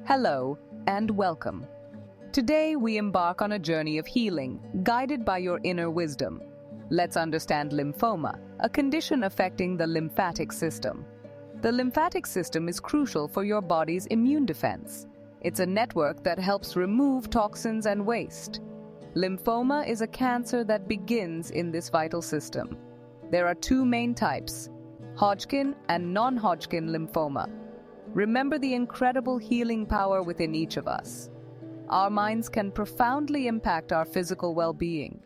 Hello and welcome. Today we embark on a journey of healing, guided by your inner wisdom. Let's understand lymphoma, a condition affecting the lymphatic system. The lymphatic system is crucial for your body's immune defense. It's a network that helps remove toxins and waste. Lymphoma is a cancer that begins in this vital system. There are two main types, Hodgkin and non-Hodgkin lymphoma. Remember the incredible healing power within each of us. Our minds can profoundly impact our physical well-being.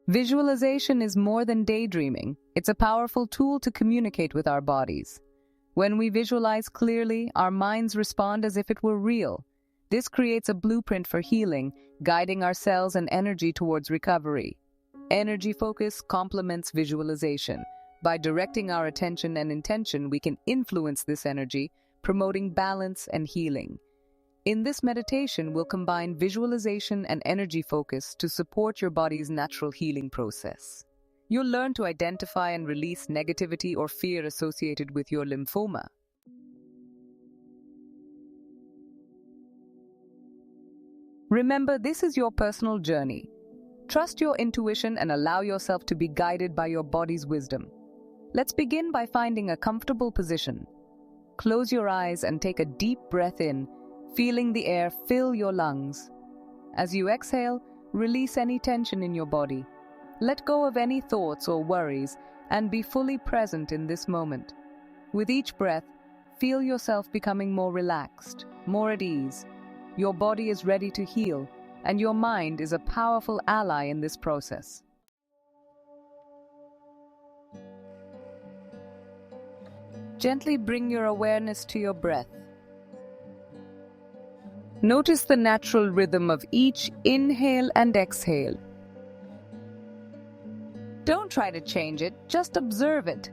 Visualization is more than daydreaming. It's a powerful tool to communicate with our bodies. When we visualize clearly, our minds respond as if it were real. This creates a blueprint for healing, guiding our cells and energy towards recovery. Energy focus complements visualization. By directing our attention and intention, we can influence this energy, promoting balance and healing. In this meditation, we'll combine visualization and energy focus to support your body's natural healing process. You'll learn to identify and release negativity or fear associated with your lymphoma. Remember, this is your personal journey. Trust your intuition and allow yourself to be guided by your body's wisdom. Let's begin by finding a comfortable position. Close your eyes and take a deep breath in, feeling the air fill your lungs. As you exhale, release any tension in your body. Let go of any thoughts or worries and be fully present in this moment. With each breath, feel yourself becoming more relaxed, more at ease. Your body is ready to heal, and your mind is a powerful ally in this process. Gently bring your awareness to your breath. Notice the natural rhythm of each inhale and exhale. Don't try to change it, just observe it.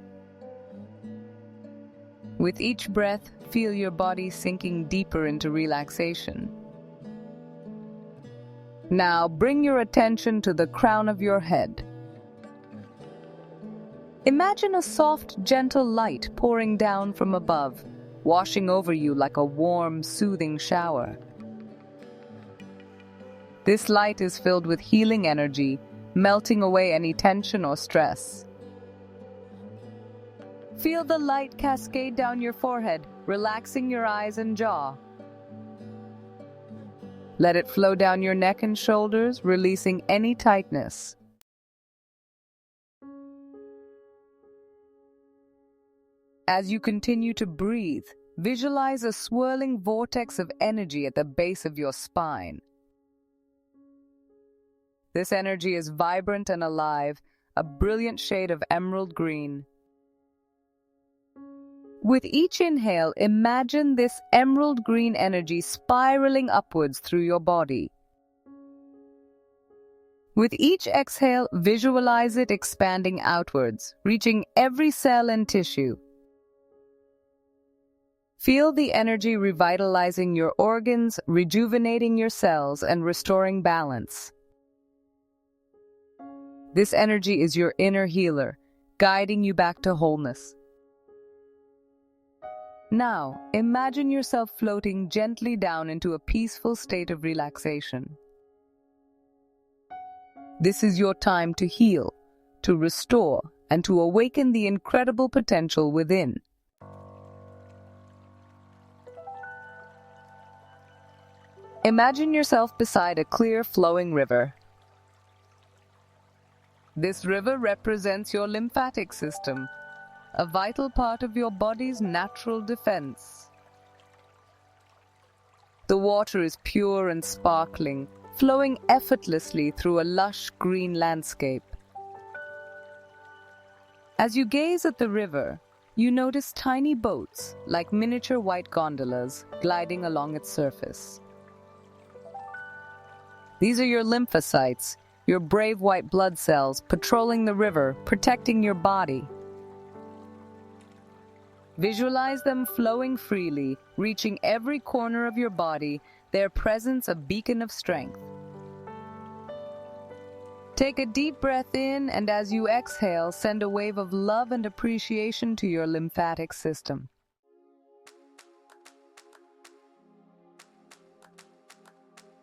With each breath, feel your body sinking deeper into relaxation. Now bring your attention to the crown of your head. Imagine a soft, gentle light pouring down from above, washing over you like a warm, soothing shower. This light is filled with healing energy, melting away any tension or stress. Feel the light cascade down your forehead, relaxing your eyes and jaw. Let it flow down your neck and shoulders, releasing any tightness. As you continue to breathe, visualize a swirling vortex of energy at the base of your spine. This energy is vibrant and alive, a brilliant shade of emerald green. With each inhale, imagine this emerald green energy spiraling upwards through your body. With each exhale, visualize it expanding outwards, reaching every cell and tissue. Feel the energy revitalizing your organs, rejuvenating your cells, and restoring balance. This energy is your inner healer, guiding you back to wholeness. Now, imagine yourself floating gently down into a peaceful state of relaxation. This is your time to heal, to restore, and to awaken the incredible potential within. Imagine yourself beside a clear, flowing river. This river represents your lymphatic system, a vital part of your body's natural defense. The water is pure and sparkling, flowing effortlessly through a lush green landscape. As you gaze at the river, you notice tiny boats, like miniature white gondolas, gliding along its surface. These are your lymphocytes, your brave white blood cells patrolling the river, protecting your body. Visualize them flowing freely, reaching every corner of your body, their presence a beacon of strength. Take a deep breath in, and as you exhale, send a wave of love and appreciation to your lymphatic system.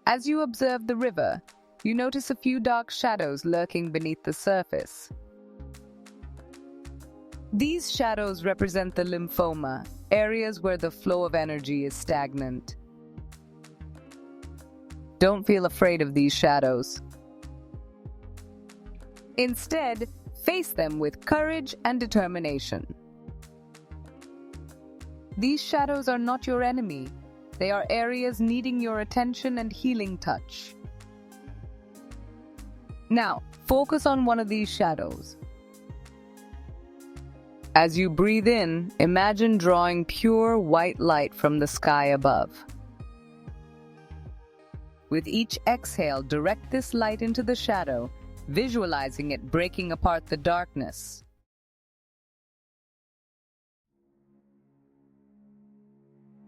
As you observe the river, you notice a few dark shadows lurking beneath the surface. These shadows represent the lymphoma, areas where the flow of energy is stagnant. Don't feel afraid of these shadows. Instead, face them with courage and determination. These shadows are not your enemy. They are areas needing your attention and healing touch. Now, focus on one of these shadows. As you breathe in, imagine drawing pure white light from the sky above. With each exhale, direct this light into the shadow, visualizing it breaking apart the darkness.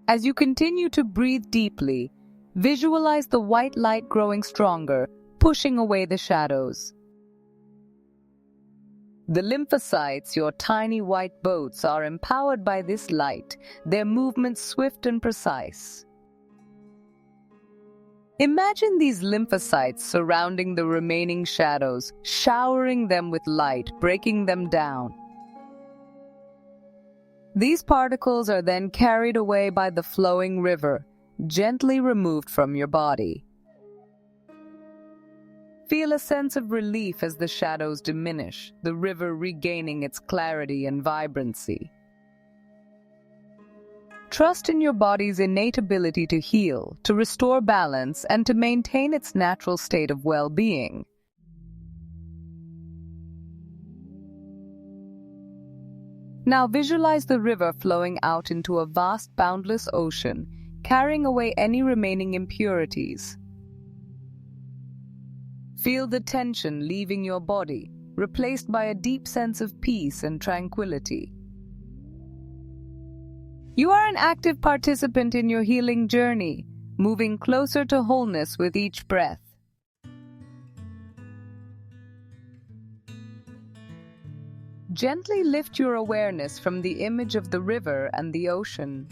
As you continue to breathe deeply, visualize the white light growing stronger, pushing away the shadows. The lymphocytes, your tiny white boats, are empowered by this light, their movements swift and precise. Imagine these lymphocytes surrounding the remaining shadows, showering them with light, breaking them down. These particles are then carried away by the flowing river, gently removed from your body. Feel a sense of relief as the shadows diminish, the river regaining its clarity and vibrancy. Trust in your body's innate ability to heal, to restore balance, and to maintain its natural state of well-being. Now visualize the river flowing out into a vast, boundless ocean, carrying away any remaining impurities. Feel the tension leaving your body, replaced by a deep sense of peace and tranquility. You are an active participant in your healing journey, moving closer to wholeness with each breath. Gently lift your awareness from the image of the river and the ocean.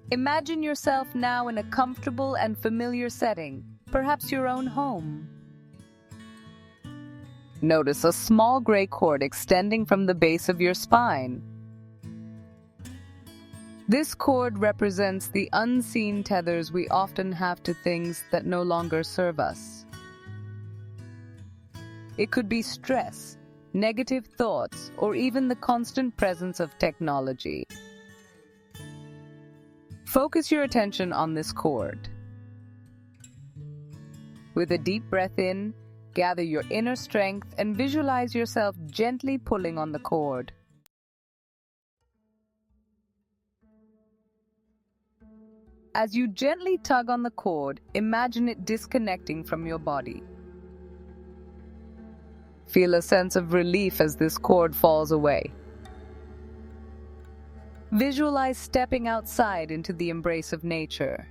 Imagine yourself now in a comfortable and familiar setting, perhaps your own home. Notice a small gray cord extending from the base of your spine. This cord represents the unseen tethers we often have to things that no longer serve us. It could be stress, negative thoughts, or even the constant presence of technology. Focus your attention on this cord. With a deep breath in, gather your inner strength and visualize yourself gently pulling on the cord. As you gently tug on the cord, imagine it disconnecting from your body. Feel a sense of relief as this cord falls away. Visualize stepping outside into the embrace of nature.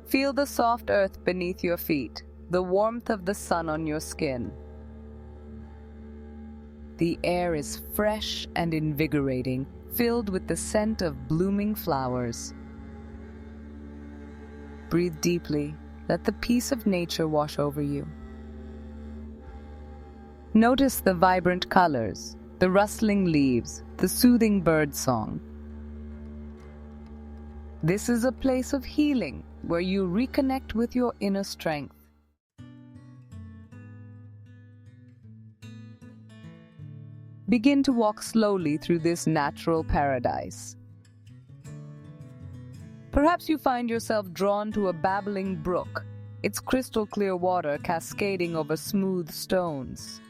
Feel the soft earth beneath your feet, the warmth of the sun on your skin. The air is fresh and invigorating, filled with the scent of blooming flowers. Breathe deeply. Let the peace of nature wash over you. Notice the vibrant colors, the rustling leaves, the soothing bird song. This is a place of healing where you reconnect with your inner strength. Begin to walk slowly through this natural paradise. Perhaps you find yourself drawn to a babbling brook, its crystal clear water cascading over smooth stones.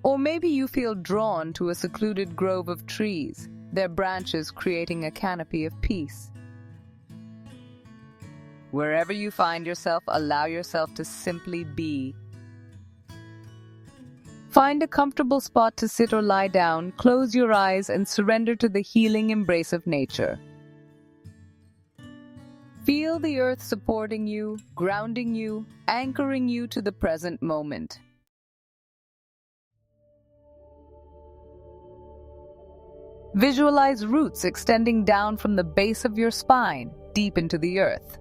Or maybe you feel drawn to a secluded grove of trees, their branches creating a canopy of peace. Wherever you find yourself, allow yourself to simply be. Find a comfortable spot to sit or lie down, close your eyes, and surrender to the healing embrace of nature. Feel the earth supporting you, grounding you, anchoring you to the present moment. Visualize roots extending down from the base of your spine, deep into the earth.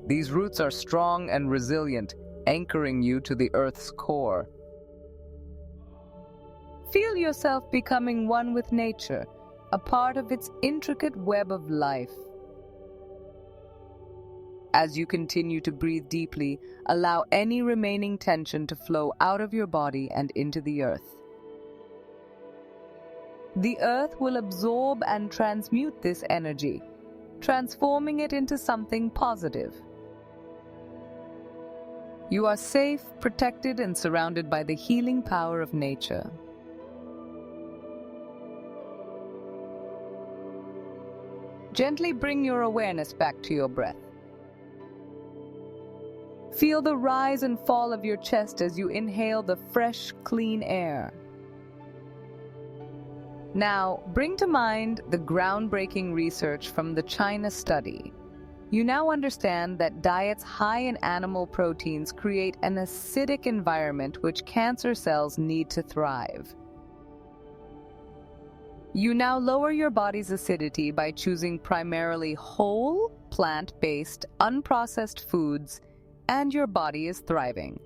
These roots are strong and resilient, anchoring you to the earth's core. Feel yourself becoming one with nature, a part of its intricate web of life. As you continue to breathe deeply, allow any remaining tension to flow out of your body and into the earth. The earth will absorb and transmute this energy, transforming it into something positive. You are safe, protected, and surrounded by the healing power of nature. Gently bring your awareness back to your breath. Feel the rise and fall of your chest as you inhale the fresh, clean air. Now, bring to mind the groundbreaking research from the China study. You now understand that diets high in animal proteins create an acidic environment which cancer cells need to thrive. You now lower your body's acidity by choosing primarily whole, plant-based, unprocessed foods, and your body is thriving.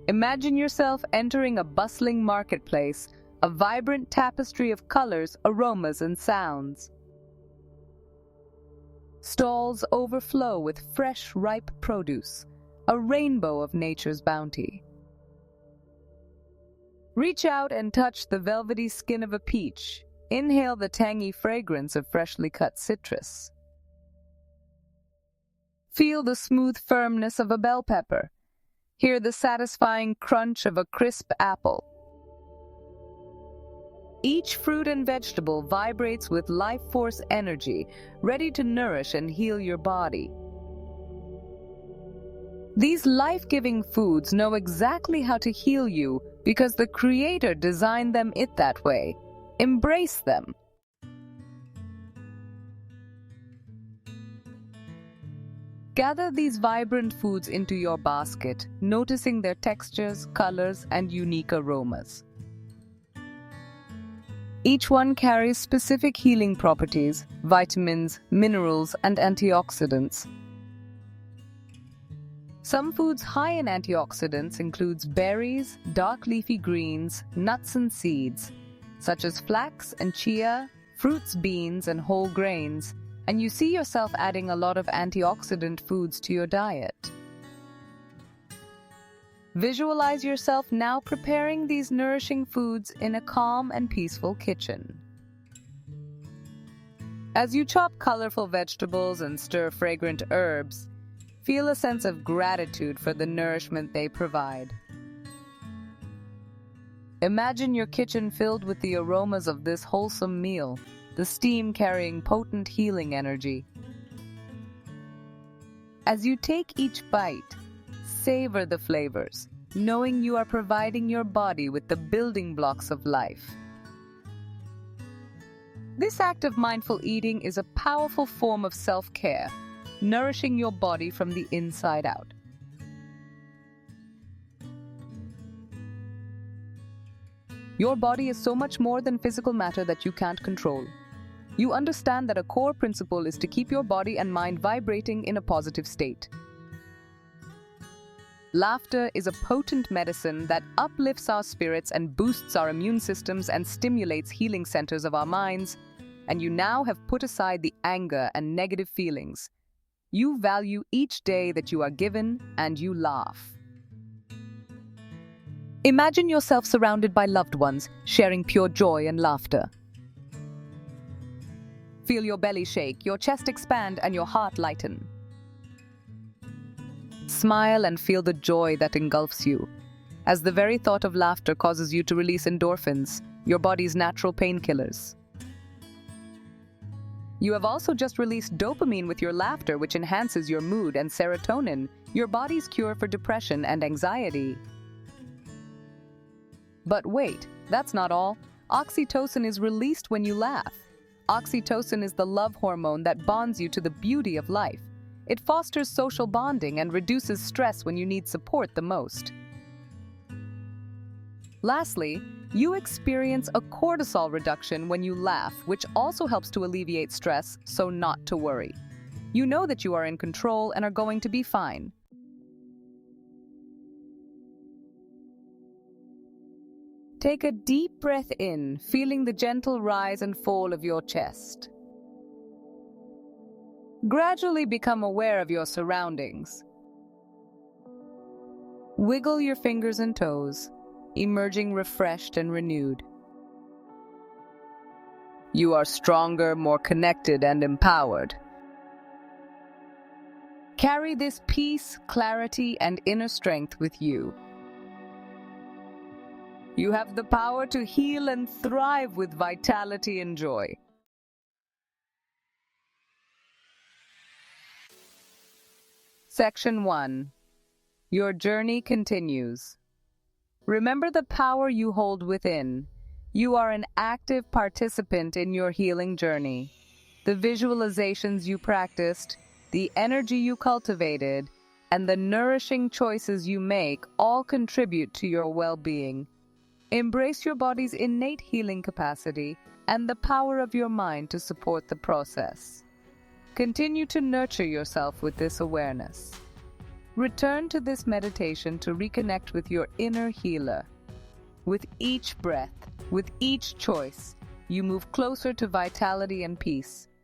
Imagine yourself entering a bustling marketplace, a vibrant tapestry of colors, aromas, and sounds. Stalls overflow with fresh, ripe produce, a rainbow of nature's bounty. Reach out and touch the velvety skin of a peach. Inhale the tangy fragrance of freshly cut citrus. Feel the smooth firmness of a bell pepper. Hear the satisfying crunch of a crisp apple. Each fruit and vegetable vibrates with life force energy, ready to nourish and heal your body. These life-giving foods know exactly how to heal you because the Creator designed them that way. Embrace them. Gather these vibrant foods into your basket, noticing their textures, colors, and unique aromas. Each one carries specific healing properties, vitamins, minerals, and antioxidants. Some foods high in antioxidants includes berries, dark leafy greens, nuts and seeds, such as flax and chia, fruits, beans, and whole grains, and you see yourself adding a lot of antioxidant foods to your diet. Visualize yourself now preparing these nourishing foods in a calm and peaceful kitchen. As you chop colorful vegetables and stir fragrant herbs, feel a sense of gratitude for the nourishment they provide. Imagine your kitchen filled with the aromas of this wholesome meal, the steam carrying potent healing energy. As you take each bite, savor the flavors, knowing you are providing your body with the building blocks of life. This act of mindful eating is a powerful form of self-care, nourishing your body from the inside out. Your body is so much more than physical matter that you can't control. You understand that a core principle is to keep your body and mind vibrating in a positive state. Laughter is a potent medicine that uplifts our spirits and boosts our immune systems and stimulates healing centers of our minds, and you now have put aside the anger and negative feelings. You value each day that you are given, and you laugh. Imagine yourself surrounded by loved ones, sharing pure joy and laughter. Feel your belly shake, your chest expand, and your heart lighten. Smile and feel the joy that engulfs you, as the very thought of laughter causes you to release endorphins, your body's natural painkillers. You have also just released dopamine with your laughter, which enhances your mood, and serotonin, your body's cure for depression and anxiety. But wait, that's not all. Oxytocin is released when you laugh, Oxytocin is the love hormone that bonds you to the beauty of life. It fosters social bonding and reduces stress when you need support the most. Lastly, you experience a cortisol reduction when you laugh, which also helps to alleviate stress, so not to worry. You know that you are in control and are going to be fine. Take a deep breath in, feeling the gentle rise and fall of your chest. Gradually become aware of your surroundings. Wiggle your fingers and toes, emerging refreshed and renewed. You are stronger, more connected, and empowered. Carry this peace, clarity, and inner strength with you. You have the power to heal and thrive with vitality and joy. Section 1. Your journey continues. Remember the power you hold within. You are an active participant in your healing journey. The visualizations you practiced, the energy you cultivated, and the nourishing choices you make all contribute to your well-being. Embrace your body's innate healing capacity and the power of your mind to support the process. Continue to nurture yourself with this awareness. Return to this meditation to reconnect with your inner healer. With each breath, with each choice, you move closer to vitality and peace.